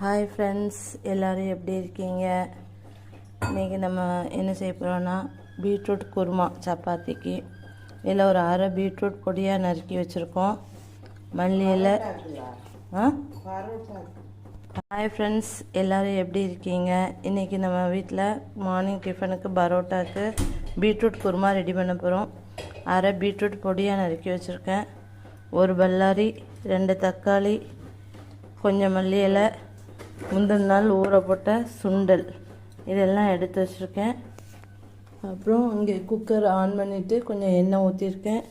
Hi friends, எல்லோரும் எப்படி இருக்கீங்க? இன்றைக்கி நம்ம என்ன செய்ய போகிறோன்னா பீட்ரூட் குருமா சப்பாத்திக்கு. இதில் ஒரு அரை பீட்ரூட் பொடியாக நறுக்கி வச்சுருக்கோம். மல்லியில் ஹாய் ஃப்ரெண்ட்ஸ், எல்லோரும் எப்படி இருக்கீங்க? இன்றைக்கி நம்ம வீட்டில் மார்னிங் டிஃபனுக்கு பரோட்டாவுக்கு பீட்ரூட் குருமா ரெடி பண்ண போகிறோம். அரை பீட்ரூட் பொடியாக நறுக்கி வச்சுருக்கேன். ஒரு பல்லாரி, 2 தக்காளி, கொஞ்சம் மல்லி இலை, முந்தின நாள் ஊற போட்ட சுண்டல், இதெல்லாம் எடுத்து வச்சுருக்கேன். அப்புறம் இங்கே குக்கர் ஆன் பண்ணிவிட்டு கொஞ்சம் எண்ணெய் ஊற்றிருக்கேன்.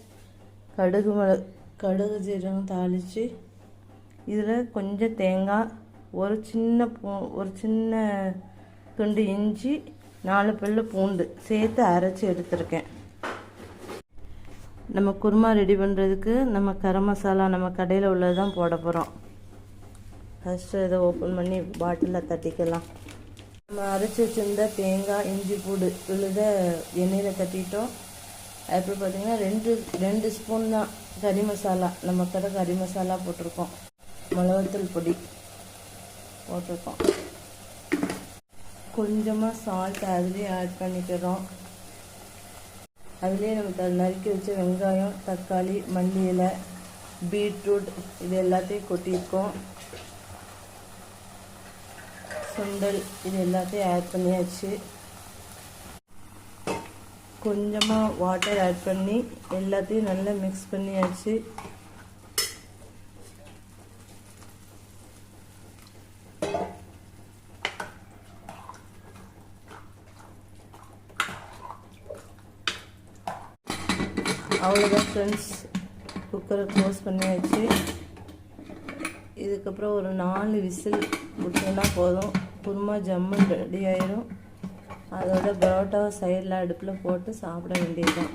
கடுகு ஜீரகம் தாளித்து இதில் கொஞ்சம் தேங்காய், ஒரு சின்ன துண்டு இஞ்சி, 4 பல்லு பூண்டு சேர்த்து அரைச்சி எடுத்துருக்கேன். நம்ம குருமா ரெடி பண்ணுறதுக்கு நம்ம கரம் மசாலா நம்ம கடையில் உள்ளது தான் போட போகிறோம். ஃபஸ்ட்டு இதை ஓப்பன் பண்ணி பாட்டிலில் தட்டிக்கலாம். நம்ம அரைச்சி வச்சுருந்த தேங்காய், இஞ்சி, பூண்டு விழுத எண்ணெயில் தட்டிட்டோம். அப்புறம் பார்த்திங்கன்னா 2 ஸ்பூன் தான் கறி மசாலா, நம்ம கடை கறி மசாலா போட்டிருக்கோம். மிளகாத்தூள் பொடி போட்டிருக்கோம். கொஞ்சமாக சால்ட் அதுலேயே ஆட் பண்ணிக்கிறோம். அதுலேயே நம்ம நறுக்கி வச்ச வெங்காயம், தக்காளி, மல்லி இலை, பீட்ரூட் இது எல்லாத்தையும் கொட்டியிருக்கோம். சுண்டல் இது எல்லாத்தையும் ஆட் பண்ணியாச்சு. கொஞ்சமாக வாட்டர் ஆட் பண்ணி எல்லாத்தையும் நல்லா மிக்ஸ் பண்ணியாச்சு. அவ்வளோதான் ஃப்ரெண்ட்ஸ், குக்கரை க்ளோஸ் பண்ணியாச்சு. இதுக்கப்புறம் ஒரு 4 விசில் விட்டோன்னா போதும், குருமா ஜம்முன்னு ரெடி ஆயிடும். அதோட பரோட்டாவை சைடில் அடுப்பில் போட்டு சாப்பிட வேண்டியதுதான்.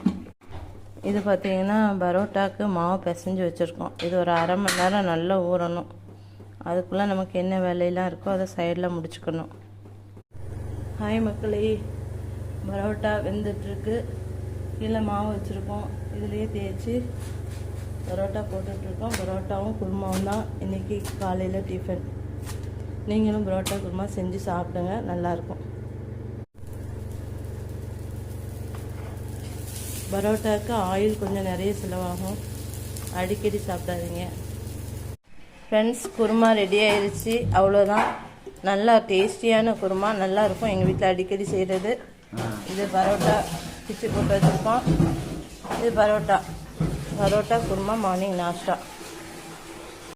இது பார்த்திங்கன்னா பரோட்டாவுக்கு மாவு பிசைஞ்சு வச்சுருக்கோம். இது ஒரு அரை மணி நேரம் நல்லா ஊறணும். அதுக்குள்ளே நமக்கு என்ன வேலையெல்லாம் இருக்கோ அதை சைடில் முடிச்சுக்கணும். ஹாய் மக்களே, பரோட்டா வெந்துட்டுருக்கு. கீழே மாவு வச்சுருக்கோம், இதுலேயே தேய்ச்சி பரோட்டா போட்டுட்ருக்கோம். பரோட்டாவும் குருமாவும் தான் இன்றைக்கி காலையில் டிஃபன். நீங்களும் பரோட்டா குருமா செஞ்சு சாப்பிடுங்க, நல்லாயிருக்கும். பரோட்டாவுக்கு ஆயில் கொஞ்சம் நிறைய செலவாகும், அடிக்கடி சாப்பிடாதீங்க. ஃப்ரெண்ட்ஸ், குருமா ரெடி ஆயிடுச்சு. அவ்வளோதான். நல்லா டேஸ்டியான குருமா, நல்லாயிருக்கும். எங்கள் வீட்டில் அடிக்கடி செய்கிறது. இது பரோட்டா பிச்சு போட்டு வச்சுருக்கோம். இது பரோட்டா குருமா மார்னிங் நாஷ்டா.